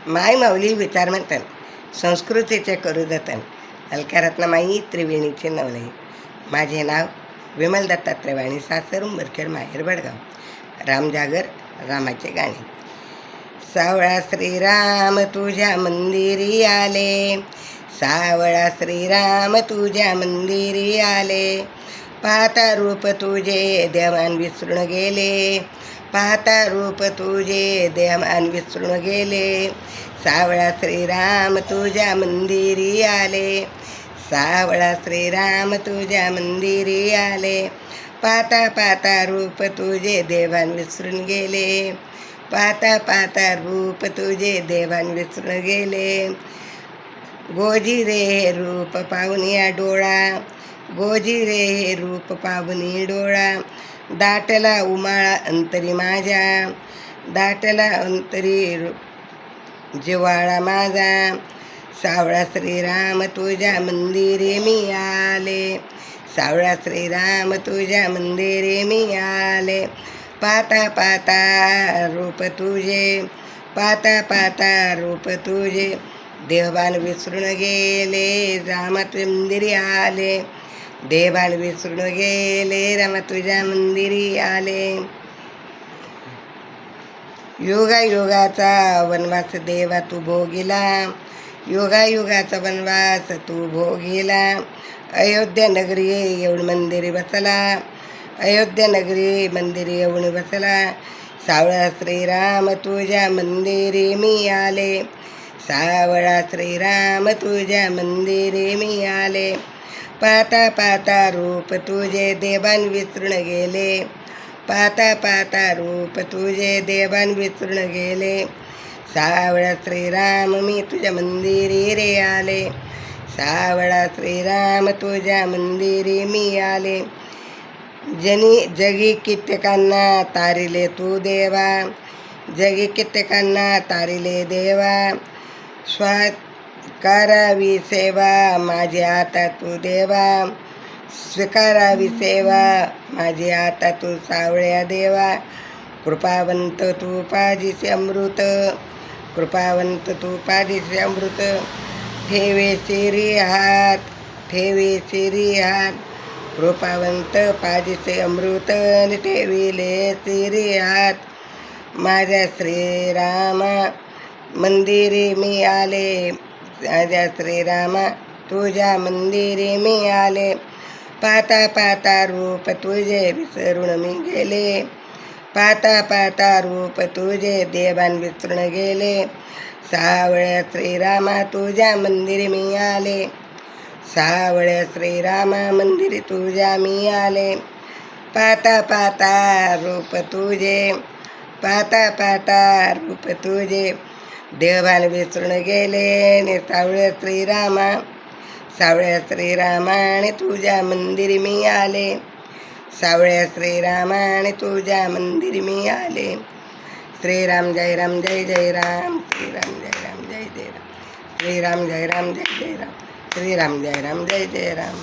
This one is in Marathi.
माय माऊली विचारमंथन संस्कृतीचे करू जतन अलकारत्नमाई त्रिवेणीचे नवले. माझे नाव विमल दत्तात्रय वाणी, सासर उंबरखेड, माहेर बडगाव. रामजागर रामाचे गाणे. सावळा श्रीराम तुझ्या मंदिरी आले, सावळा श्रीराम तुझ्या मंदिरी आले. पाहता रूप तुझे देवान विसरून गेले, पाहता रूप तुझे देवान विसरून गेले. सावळा श्रीराम तुझ्या मंदिरी आले, सावळा श्रीराम तुझ्या मंदिरी आले. पाहता पाहता रूप तुझे देवान विसरून गेले, पाहता पाहता रूप तुझे देवान विसरून गेले. गोजी रे रूप पाहुनिया डोळा, गोजी रे रूप पाहुनी डोळा. दाटला उमाळा अंतरी माझ्या, दाटला अंतरी जिवाळा माझा. सावळा श्रीराम तुझ्या मंदिरी मी आले, सावळा श्रीराम तुझ्या मंदिरी मी आले. पाहता पाहता रूप तुझे, पाहता पाहता रूप तुझे देवान विसरून गेले. रामा तुझ्या मंदिरी आले, देवान विसरून गेले. रामा तुझ्या मंदिरी आले. युगायुगाचा वनवास देवा तू भोगिला, युगायुगाचा वनवास तू भोगिला. अयोध्या नगरी येऊन मंदिरी बसला, अयोध्या नगरी मंदिरी येऊन बसला. सावळा श्रीराम तुझ्या मंदिरी मी आले, सावळा श्रीराम तुझ्या मंदिरी मी आले. पाहता पाहता रूप तुझे देवान विसरून गेले, पाहता पाहता रूप तुझे देवान विसरून गेले. सावळा श्रीराम मी तुझ्या मंदिरी रे आले, सावळा श्रीराम तुझ्या मंदिरी मी आले. जगी कित्येकांना तारिले तू देवा, जगी कित्येकांना तारिले देवा. स्वीकारावी सेवा माझी आता तू देवा, स्वीकारावी सेवा माझी आता तू सावळ्या देवा. कृपावंत तू पाजीचे अमृत, कृपावंत तू पाजीचे अमृत. ठेवे शिरी हात, ठेवे शिरी हात. कृपावंत पाजीचे अमृत ठेविले शिरी हात. माझ्या श्रीरामा मंदिरी मी आले, माझ्या श्रीरामा तुझ्या मंदिरी मी आले. पाहता पाहता रूप तुझे विसरून मी गेले, पाहता पाहता रूप तुझे देवान विसरून गेले. सावळ्या श्रीरामा तुझ्या मंदिरी मी आले, सावळ्या श्रीरामा मंदिरी तुझ्या मी आले. पाहता पाहता रूप तुझे, पाहता पाहता रूप तुझे देवान विसरून गेले. ने सावळ्या श्रीरामा, सावळ्या श्रीरामा आणि तुझ्या मंदिरी मी आले, सावळ्या श्रीरामा आणि तुझ्या मंदिरी मी आले. श्रीराम जय राम जय जय राम, श्रीराम जय राम जय जय राम, श्रीराम जय राम जय जय राम, श्रीराम जय राम जय जय राम.